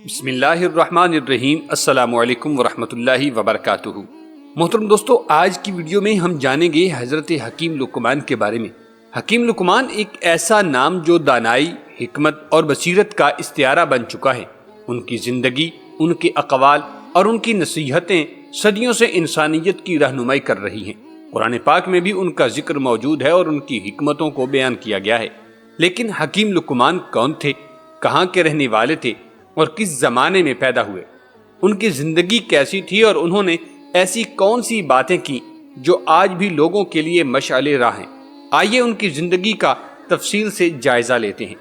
بسم اللہ الرحمن الرحیم۔ السلام علیکم ورحمۃ اللہ وبرکاتہ۔ محترم دوستو، آج کی ویڈیو میں ہم جانیں گے حضرت حکیم لقمان کے بارے میں۔ حکیم لقمان ایک ایسا نام جو دانائی، حکمت اور بصیرت کا استعارہ بن چکا ہے۔ ان کی زندگی، ان کے اقوال اور ان کی نصیحتیں صدیوں سے انسانیت کی رہنمائی کر رہی ہیں۔ قرآن پاک میں بھی ان کا ذکر موجود ہے اور ان کی حکمتوں کو بیان کیا گیا ہے۔ لیکن حکیم لقمان کون تھے، کہاں کے رہنے والے تھے اور کس زمانے میں پیدا ہوئے؟ ان کی زندگی کیسی تھی اور انہوں نے ایسی کون سی باتیں کی جو آج بھی لوگوں کے لیے مشعل راہ ہیں؟ آئیے ان کی زندگی کا تفصیل سے جائزہ لیتے ہیں۔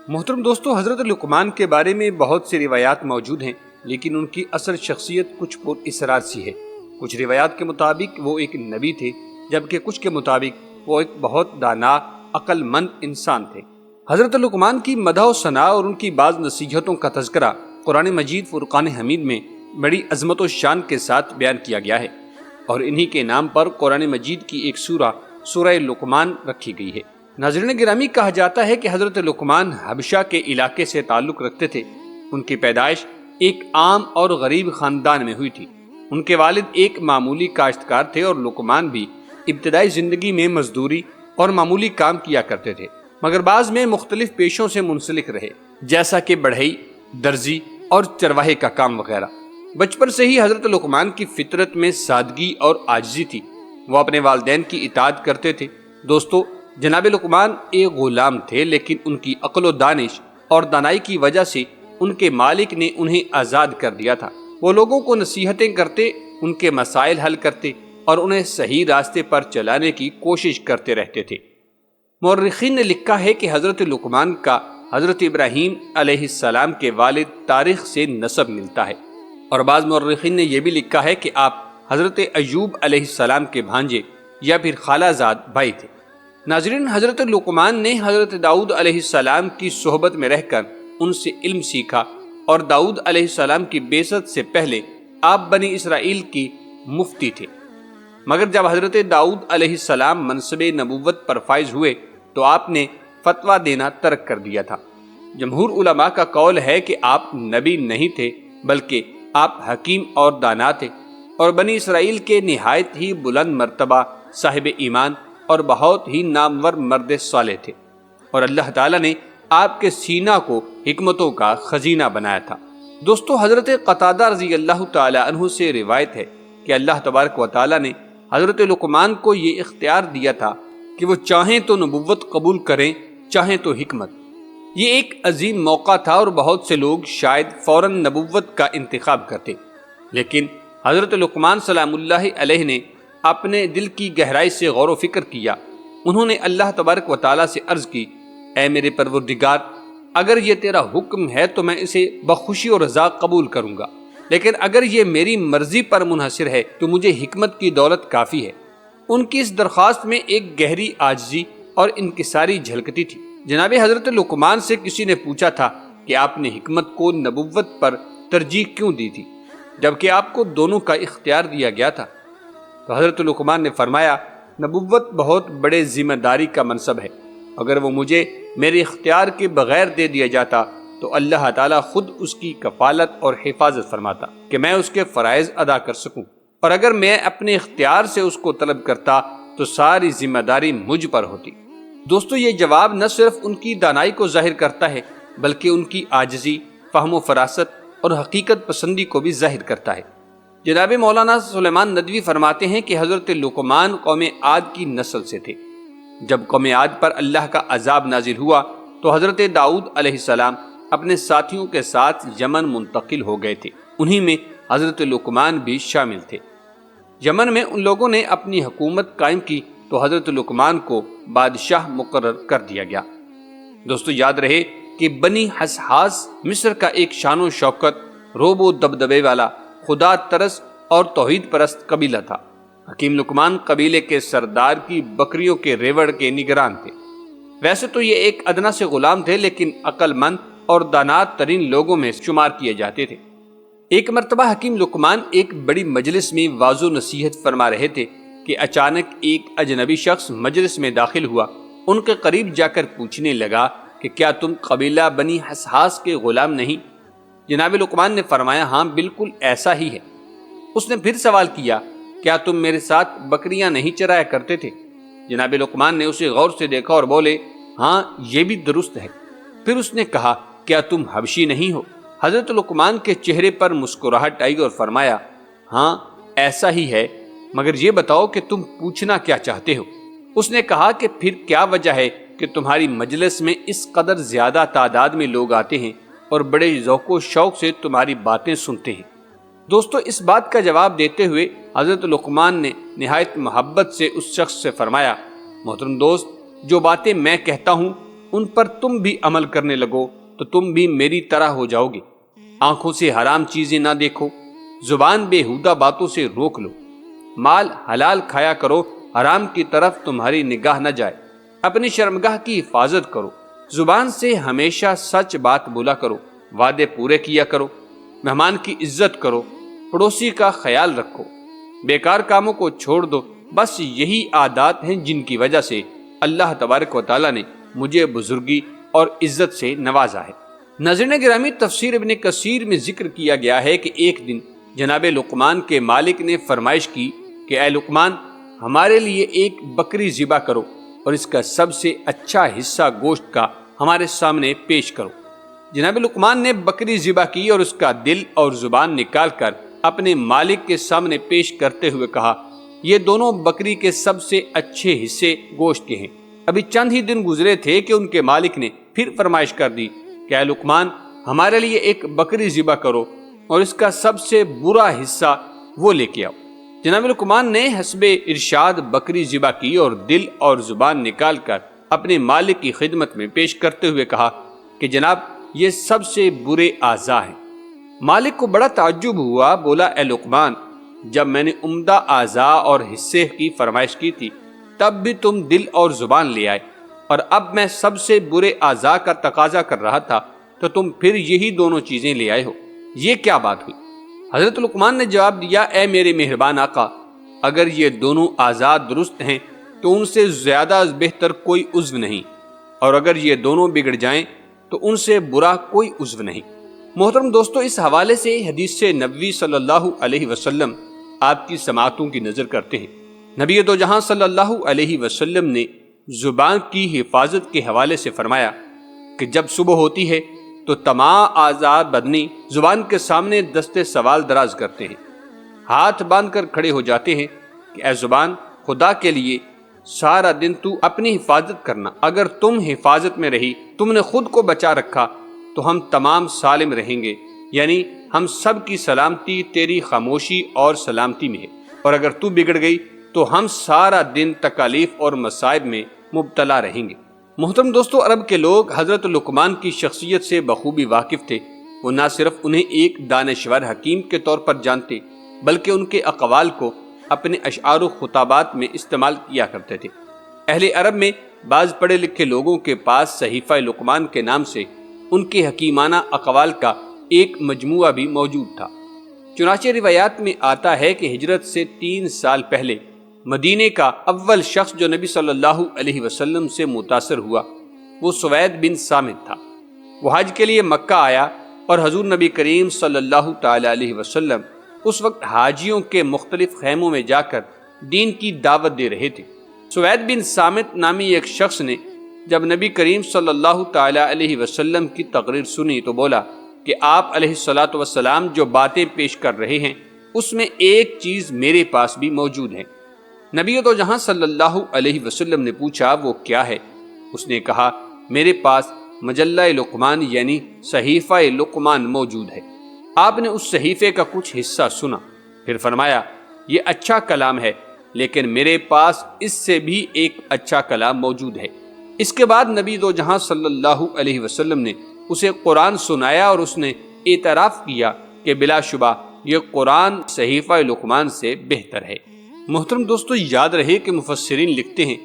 محترم دوستو، حضرت لقمان کے بارے میں بہت سی روایات موجود ہیں، لیکن ان کی اصل شخصیت کچھ پر اسرار سی ہے۔ کچھ روایات کے مطابق وہ ایک نبی تھے، جبکہ کچھ کے مطابق وہ ایک بہت دانا، عقل مند انسان تھے۔ حضرت لقمان کی مدح و ثناء اور ان کی بعض نصیحتوں کا تذکرہ قرآن مجید فرقان حمید میں بڑی عظمت و شان کے ساتھ بیان کیا گیا ہے، اور انہی کے نام پر قرآن مجید کی ایک سورہ لقمان رکھی گئی ہے۔ ناظرین گرامی، کہا جاتا ہے کہ حضرت لقمان حبشہ کے علاقے سے تعلق رکھتے تھے۔ ان کی پیدائش ایک عام اور غریب خاندان میں ہوئی تھی۔ ان کے والد ایک معمولی کاشتکار تھے اور لقمان بھی ابتدائی زندگی میں مزدوری اور معمولی کام کیا کرتے تھے، مگر بعض میں مختلف پیشوں سے منسلک رہے، جیسا کہ بڑھئی، درزی اور چرواہے کا کام وغیرہ۔ بچپن سے ہی حضرت لقمان کی فطرت میں سادگی اور عاجزی تھی۔ وہ اپنے والدین کی اطاعت کرتے تھے۔ دوستو، جناب لقمان ایک غلام تھے، لیکن ان کی عقل و دانش اور دانائی کی وجہ سے ان کے مالک نے انہیں آزاد کر دیا تھا۔ وہ لوگوں کو نصیحتیں کرتے، ان کے مسائل حل کرتے اور انہیں صحیح راستے پر چلانے کی کوشش کرتے رہتے تھے۔ مورخین نے لکھا ہے کہ حضرت لقمان کا حضرت ابراہیم علیہ السلام کے والد تاریخ سے نسب ملتا ہے، اور بعض مورخین نے یہ بھی لکھا ہے کہ آپ حضرت ایوب علیہ السلام کے بھانجے یا پھر خالہ زاد بھائی تھے۔ ناظرین، حضرت لقمان نے حضرت داؤد علیہ السلام کی صحبت میں رہ کر ان سے علم سیکھا، اور داؤد علیہ السلام کی بعثت سے پہلے آپ بنی اسرائیل کی مفتی تھے۔ مگر جب حضرت داؤد علیہ السلام منصب نبوت پر فائز ہوئے تو آپ نے فتویٰ دینا ترک کر دیا تھا۔ جمہور علماء کا قول ہے کہ آپ نبی نہیں تھے، بلکہ آپ حکیم اور دانا تھے، اور بنی اسرائیل کے نہایت ہی بلند مرتبہ صاحب ایمان اور بہت ہی نامور مرد صالح تھے، اور اللہ تعالیٰ نے آپ کے سینہ کو حکمتوں کا خزینہ بنایا تھا۔ دوستو، حضرت قتادہ رضی اللہ تعالی عنہ سے روایت ہے کہ اللہ تبارک و تعالیٰ نے حضرت لقمان کو یہ اختیار دیا تھا کہ وہ چاہیں تو نبوت قبول کریں، چاہیں تو حکمت۔ یہ ایک عظیم موقع تھا اور بہت سے لوگ شاید فوراً نبوت کا انتخاب کرتے، لیکن حضرت لقمان سلام اللہ علیہ نے اپنے دل کی گہرائی سے غور و فکر کیا۔ انہوں نے اللہ تبارک و تعالیٰ سے عرض کی، اے میرے پروردگار، اگر یہ تیرا حکم ہے تو میں اسے بخوشی اور رضا قبول کروں گا، لیکن اگر یہ میری مرضی پر منحصر ہے تو مجھے حکمت کی دولت کافی ہے۔ ان کی اس درخواست میں ایک گہری عاجزی اور انکساری جھلکتی تھی۔ جناب حضرت لقمان سے کسی نے پوچھا تھا کہ آپ نے حکمت کو نبوت پر ترجیح کیوں دی تھی، جبکہ آپ کو دونوں کا اختیار دیا گیا تھا؟ تو حضرت لقمان نے فرمایا، نبوت بہت بڑے ذمہ داری کا منصب ہے۔ اگر وہ مجھے میرے اختیار کے بغیر دے دیا جاتا تو اللہ تعالیٰ خود اس کی کفالت اور حفاظت فرماتا کہ میں اس کے فرائض ادا کر سکوں، اور اگر میں اپنے اختیار سے اس کو طلب کرتا تو ساری ذمہ داری مجھ پر ہوتی۔ دوستو، یہ جواب نہ صرف ان کی دانائی کو ظاہر کرتا ہے، بلکہ ان کی عاجزی، فہم و فراست اور حقیقت پسندی کو بھی ظاہر کرتا ہے۔ جناب مولانا سلیمان ندوی فرماتے ہیں کہ حضرت لقمان قوم عاد کی نسل سے تھے۔ جب قوم عاد پر اللہ کا عذاب نازل ہوا تو حضرت داؤد علیہ السلام اپنے ساتھیوں کے ساتھ یمن منتقل ہو گئے تھے۔ انہی میں حضرت لقمان بھی شامل تھے۔ یمن میں ان لوگوں نے اپنی حکومت قائم کی تو حضرت لقمان کو بادشاہ مقرر کر دیا گیا۔ دوستو، یاد رہے کہ بنی حسحاس مصر کا ایک شان و شوکت، روب و دبدبے والا، خدا ترس اور توحید پرست قبیلہ تھا۔ حکیم لقمان قبیلے کے سردار کی بکریوں کے ریوڑ کے نگران تھے۔ ویسے تو یہ ایک ادنا سے غلام تھے، لیکن عقل مند اور دانات ترین لوگوں میں شمار کیے جاتے تھے۔ ایک مرتبہ حکیم لقمان ایک بڑی مجلس میں واعظ و نصیحت فرما رہے تھے کہ اچانک ایک اجنبی شخص مجلس میں داخل ہوا۔ ان کے قریب جا کر پوچھنے لگا کہ کیا تم قبیلہ بنی حسحاس کے غلام نہیں؟ جناب لقمان نے فرمایا ہاں بالکل ایسا ہی ہے۔ اس نے پھر سوال کیا کیا تم میرے ساتھ بکریاں نہیں چرایا کرتے تھے؟ جناب لقمان نے اسے غور سے دیکھا اور بولے ہاں یہ بھی درست ہے۔ پھر اس نے کہا کیا تم حبشی نہیں ہو؟ حضرت لقمان کے چہرے پر مسکراہٹ آئی اور فرمایا ہاں ایسا ہی ہے، مگر یہ بتاؤ کہ تم پوچھنا کیا چاہتے ہو؟ اس نے کہا کہ پھر کیا وجہ ہے کہ تمہاری مجلس میں اس قدر زیادہ تعداد میں لوگ آتے ہیں اور بڑے ذوق و شوق سے تمہاری باتیں سنتے ہیں؟ دوستو اس بات کا جواب دیتے ہوئے حضرت لقمان نے نہایت محبت سے اس شخص سے فرمایا محترم دوست، جو باتیں میں کہتا ہوں ان پر تم بھی عمل کرنے لگو تو تم بھی میری طرح ہو جاؤ گے۔ آنکھوں سے حرام چیزیں نہ دیکھو، زبان بےہودہ باتوں سے روک لو، مال حلال کھایا کرو، حرام کی طرف تمہاری نگاہ نہ جائے، اپنی شرمگاہ کی حفاظت کرو، زبان سے ہمیشہ سچ بات بولا کرو، وعدے پورے کیا کرو، مہمان کی عزت کرو، پڑوسی کا خیال رکھو، بیکار کاموں کو چھوڑ دو۔ بس یہی عادات ہیں جن کی وجہ سے اللہ تبارک و تعالیٰ نے مجھے بزرگی اور عزت سے نوازا ہے۔ ناظرین گرامی، تفسیر ابن کثیر میں ذکر کیا گیا ہے کہ ایک دن جناب لقمان کے مالک نے فرمائش کی کہ اے لقمان، ہمارے لیے ایک بکری ذبح کرو اور اس کا سب سے اچھا حصہ گوشت کا ہمارے سامنے پیش کرو۔ جناب لقمان نے بکری ذبح کی اور اس کا دل اور زبان نکال کر اپنے مالک کے سامنے پیش کرتے ہوئے کہا یہ دونوں بکری کے سب سے اچھے حصے گوشت کے ہیں۔ ابھی چند ہی دن گزرے تھے کہ ان کے مالک نے پھر فرمائش کر دی کہ اے لقمان، ہمارے لیے ایک بکری ذبح کرو اور اس کا سب سے برا حصہ وہ لے کے آؤ۔ جناب لقمان نے حسب ارشاد بکری ذبح کی اور دل اور زبان نکال کر اپنے مالک کی خدمت میں پیش کرتے ہوئے کہا کہ جناب یہ سب سے برے اعضاء ہیں۔ مالک کو بڑا تعجب ہوا، بولا اے لقمان، جب میں نے عمدہ اعضاء اور حصے کی فرمائش کی تھی تب بھی تم دل اور زبان لے آئے، اور اب میں سب سے برے اعضاء کا تقاضا کر رہا تھا تو تم پھر یہی دونوں چیزیں لے آئے ہو، یہ کیا بات ہوئی؟ حضرت لقمان نے جواب دیا اے میرے مہربان آقا، اگر یہ دونوں اعضاء درست ہیں تو ان سے زیادہ بہتر کوئی عضو نہیں، اور اگر یہ دونوں بگڑ جائیں تو ان سے برا کوئی عضو نہیں۔ محترم دوستو، اس حوالے سے حدیث نبوی صلی اللہ علیہ وسلم آپ کی سماعتوں کی نظر کرتے ہیں۔ نبی دو جہاں صلی اللہ علیہ وسلم نے زبان کی حفاظت کے حوالے سے فرمایا کہ جب صبح ہوتی ہے تو تمام اعضاء بدنی زبان کے سامنے دستے سوال دراز کرتے ہیں، ہاتھ باندھ کر کھڑے ہو جاتے ہیں کہ اے زبان، خدا کے لیے سارا دن تو اپنی حفاظت کرنا، اگر تم حفاظت میں رہی، تم نے خود کو بچا رکھا تو ہم تمام سالم رہیں گے، یعنی ہم سب کی سلامتی تیری خاموشی اور سلامتی میں ہے، اور اگر تو بگڑ گئی تو ہم سارا دن تکالیف اور مصائب میں مبتلا رہیں گے۔ محترم دوستو، عرب کے لوگ حضرت لقمان کی شخصیت سے بخوبی واقف تھے۔ وہ نہ صرف انہیں ایک دانشور حکیم کے طور پر جانتے بلکہ ان کے اقوال کو اپنے اشعار و خطابات میں استعمال کیا کرتے تھے۔ اہل عرب میں بعض پڑھے لکھے لوگوں کے پاس صحیفہ لقمان کے نام سے ان کے حکیمانہ اقوال کا ایک مجموعہ بھی موجود تھا۔ چنانچہ روایات میں آتا ہے کہ ہجرت سے 3 سال پہلے مدینے کا اول شخص جو نبی صلی اللہ علیہ وسلم سے متاثر ہوا وہ سوید بن سامت تھا۔ وہ حج کے لیے مکہ آیا اور حضور نبی کریم صلی اللہ تعالی علیہ وسلم اس وقت حاجیوں کے مختلف خیموں میں جا کر دین کی دعوت دے رہے تھے۔ سوید بن سامت نامی ایک شخص نے جب نبی کریم صلی اللہ تعالی علیہ وسلم کی تقریر سنی تو بولا کہ آپ علیہ الصلوۃ والسلام جو باتیں پیش کر رہے ہیں اس میں ایک چیز میرے پاس بھی موجود ہے۔ نبی دو جہاں صلی اللہ علیہ وسلم نے پوچھا وہ کیا ہے؟ اس نے کہا میرے پاس مجلہ لقمان یعنی صحیفہ لقمان موجود ہے۔ آپ نے اس صحیفے کا کچھ حصہ سنا، پھر فرمایا یہ اچھا کلام ہے، لیکن میرے پاس اس سے بھی ایک اچھا کلام موجود ہے۔ اس کے بعد نبی دو جہاں صلی اللہ علیہ وسلم نے اسے قرآن سنایا اور اس نے اعتراف کیا کہ بلا شبہ یہ قرآن صحیفہ لقمان سے بہتر ہے۔ محترم دوستو، یاد رہے کہ مفسرین لکھتے ہیں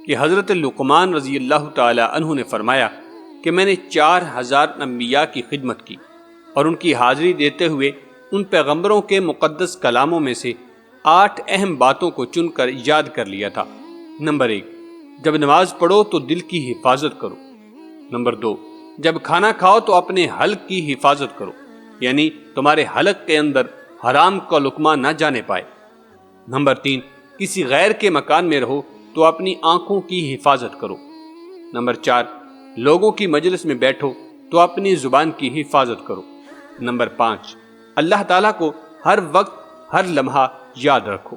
کہ حضرت لقمان رضی اللہ تعالی عنہ نے فرمایا کہ میں نے 4000 انبیاء کی خدمت کی اور ان کی حاضری دیتے ہوئے ان پیغمبروں کے مقدس کلاموں میں سے 8 اہم باتوں کو چن کر یاد کر لیا تھا۔ نمبر 1، جب نماز پڑھو تو دل کی حفاظت کرو۔ نمبر 2، جب کھانا کھاؤ تو اپنے حلق کی حفاظت کرو۔ یعنی تمہارے حلق کے اندر حرام کا لقمہ نہ جانے پائے۔ نمبر 3، کسی غیر کے مکان میں رہو تو اپنی آنکھوں کی حفاظت کرو۔ نمبر 4، لوگوں کی مجلس میں بیٹھو تو اپنی زبان کی حفاظت کرو۔ نمبر 5، اللہ تعالیٰ کو ہر وقت ہر لمحہ یاد رکھو۔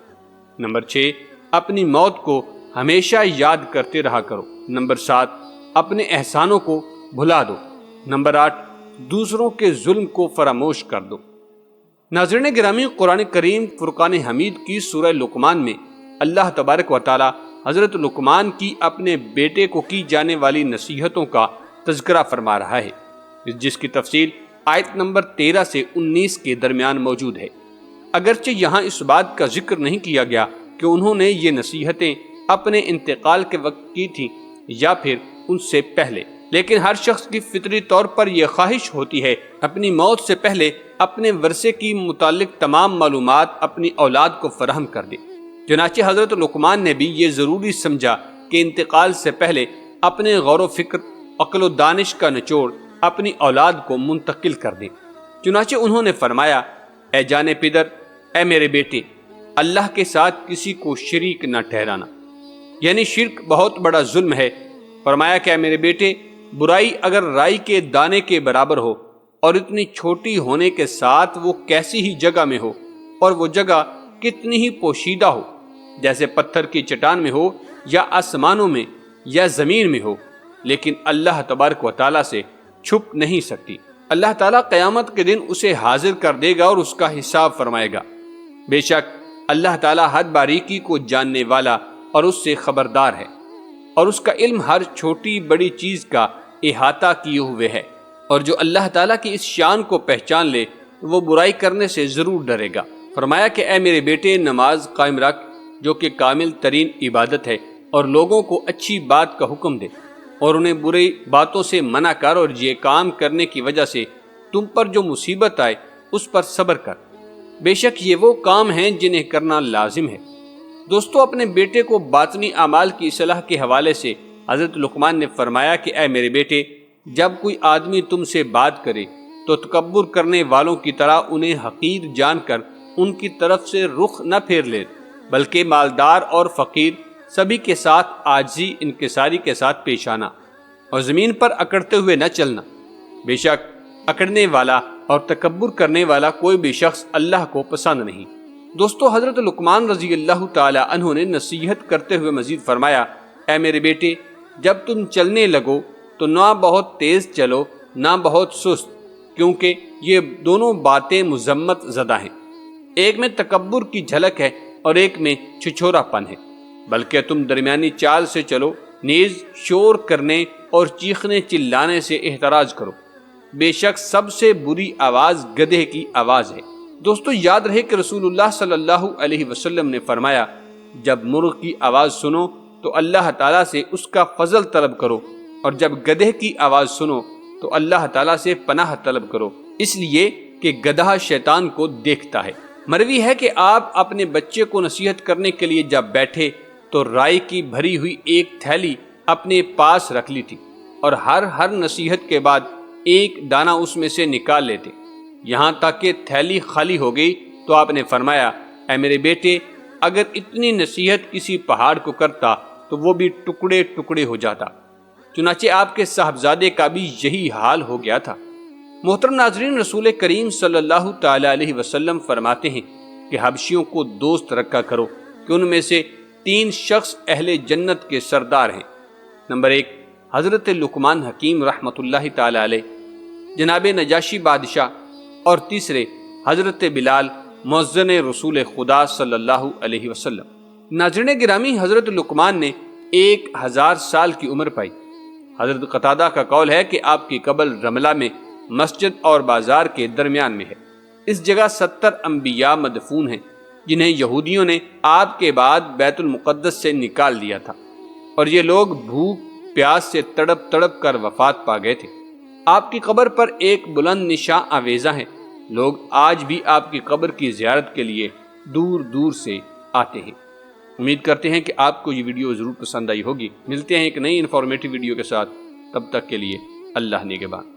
نمبر 6، اپنی موت کو ہمیشہ یاد کرتے رہا کرو۔ نمبر 7، اپنے احسانوں کو بھلا دو۔ نمبر 8، دوسروں کے ظلم کو فراموش کر دو۔ ناظرین گرامی، قرآن کریم فرقان حمید کی سورہ لقمان میں اللہ تبارک و تعالی حضرت لقمان کی اپنے بیٹے کو کی جانے والی نصیحتوں کا تذکرہ فرما رہا ہے، جس کی تفصیل آیت نمبر 13 سے 19 کے درمیان موجود ہے۔ اگرچہ یہاں اس بات کا ذکر نہیں کیا گیا کہ انہوں نے یہ نصیحتیں اپنے انتقال کے وقت کی تھیں یا پھر ان سے پہلے، لیکن ہر شخص کی فطری طور پر یہ خواہش ہوتی ہے اپنی موت سے پہلے اپنے ورثے کی متعلق تمام معلومات اپنی اولاد کو فراہم کر دے۔ چنانچہ حضرت لقمان نے بھی یہ ضروری سمجھا کہ انتقال سے پہلے اپنے غور و فکر، عقل و دانش کا نچوڑ اپنی اولاد کو منتقل کر دیں۔ چنانچہ انہوں نے فرمایا، اے جان پدر، اے میرے بیٹے، اللہ کے ساتھ کسی کو شریک نہ ٹھہرانا، یعنی شرک بہت بڑا ظلم ہے۔ فرمایا کہ اے میرے بیٹے، برائی اگر رائی کے دانے کے برابر ہو اور اتنی چھوٹی ہونے کے ساتھ وہ کیسی ہی جگہ میں ہو اور وہ جگہ کتنی ہی پوشیدہ ہو، جیسے پتھر کی چٹان میں ہو یا آسمانوں میں یا زمین میں ہو، لیکن اللہ تبارک و تعالیٰ سے چھپ نہیں سکتی۔ اللہ تعالیٰ قیامت کے دن اسے حاضر کر دے گا اور اس کا حساب فرمائے گا۔ بے شک اللہ تعالیٰ ہر باریکی کو جاننے والا اور اس سے خبردار ہے، اور اس کا علم ہر چھوٹی بڑی چیز کا احاطہ کیے ہوئے ہے، اور جو اللہ تعالیٰ کی اس شان کو پہچان لے وہ برائی کرنے سے ضرور ڈرے گا۔ فرمایا کہ اے میرے بیٹے، نماز قائم رکھ جو کہ کامل ترین عبادت ہے، اور لوگوں کو اچھی بات کا حکم دے اور انہیں بری باتوں سے منع کر، اور یہ کام کرنے کی وجہ سے تم پر جو مصیبت آئے اس پر صبر کر، بے شک یہ وہ کام ہیں جنہیں کرنا لازم ہے۔ دوستو، اپنے بیٹے کو باطنی اعمال کی اصلاح کے حوالے سے حضرت لقمان نے فرمایا کہ اے میرے بیٹے، جب کوئی آدمی تم سے بات کرے تو تکبر کرنے والوں کی طرح انہیں حقیر جان کر ان کی طرف سے رخ نہ پھیر لے، بلکہ مالدار اور فقیر سبھی کے ساتھ عاجزی انکساری کے ساتھ پیش آنا، اور زمین پر اکڑتے ہوئے نہ چلنا۔ بے شک اکڑنے والا اور تکبر کرنے والا کوئی بھی شخص اللہ کو پسند نہیں۔ دوستو، حضرت لقمان رضی اللہ تعالی عنہ نے نصیحت کرتے ہوئے مزید فرمایا، اے میرے بیٹے، جب تم چلنے لگو تو نہ بہت تیز چلو نہ بہت سست، کیونکہ یہ دونوں باتیں مذمت زدہ ہیں۔ ایک میں تکبر کی جھلک ہے اور ایک میں چھچھورا پن ہے، بلکہ تم درمیانی چال سے چلو، نیز شور کرنے اور چیخنے چلانے سے احتراز کرو، بے شک سب سے بری آواز گدھے کی آواز ہے۔ دوستو، یاد رہے کہ رسول اللہ صلی اللہ علیہ وسلم نے فرمایا، جب مرغ کی آواز سنو تو اللہ تعالیٰ سے اس کا فضل طلب کرو، اور جب گدھے کی آواز سنو تو اللہ تعالیٰ سے پناہ طلب کرو، اس لیے کہ گدھا شیطان کو دیکھتا ہے۔ مروی ہے کہ آپ اپنے بچے کو نصیحت کرنے کے لیے جب بیٹھے تو رائی کی بھری ہوئی ایک تھیلی اپنے پاس رکھ لی تھی، اور ہر نصیحت کے بعد ایک دانہ اس میں سے نکال لیتے، یہاں تک کہ تھیلی خالی ہو گئی تو آپ نے فرمایا، اے میرے بیٹے، اگر اتنی نصیحت کسی پہاڑ کو کرتا تو وہ بھی ٹکڑے ٹکڑے ہو جاتا۔ چنانچہ آپ کے صاحبزادے کا بھی یہی حال ہو گیا تھا۔ محترم ناظرین، رسول کریم صلی اللہ تعالی علیہ وسلم فرماتے ہیں کہ حبشیوں کو دوست رکھا کرو کہ ان میں سے 3 شخص اہل جنت کے سردار ہیں۔ نمبر 1، حضرت لقمان حکیم رحمۃ اللہ تعالی علیہ، جناب نجاشی بادشاہ، اور تیسرے حضرت بلال مؤذن رسول خدا صلی اللہ علیہ وسلم۔ ناظرین گرامی، حضرت لقمان نے 1000 سال کی عمر پائی۔ حضرت قتادہ کا قول ہے کہ آپ کی قبر رملہ میں مسجد اور بازار کے درمیان میں ہے۔ اس جگہ 70 انبیاء مدفون ہیں جنہیں یہودیوں نے آپ کے بعد بیت المقدس سے نکال دیا تھا، اور یہ لوگ بھوک پیاس سے تڑپ تڑپ کر وفات پا گئے تھے۔ آپ کی قبر پر ایک بلند نشاں آویزہ ہیں، لوگ آج بھی آپ کی قبر کی زیارت کے لیے دور دور سے آتے ہیں۔ امید کرتے ہیں کہ آپ کو یہ ویڈیو ضرور پسند آئی ہوگی۔ ملتے ہیں ایک نئی انفارمیٹیو ویڈیو کے ساتھ، تب تک کے لیے اللہ نگہبان۔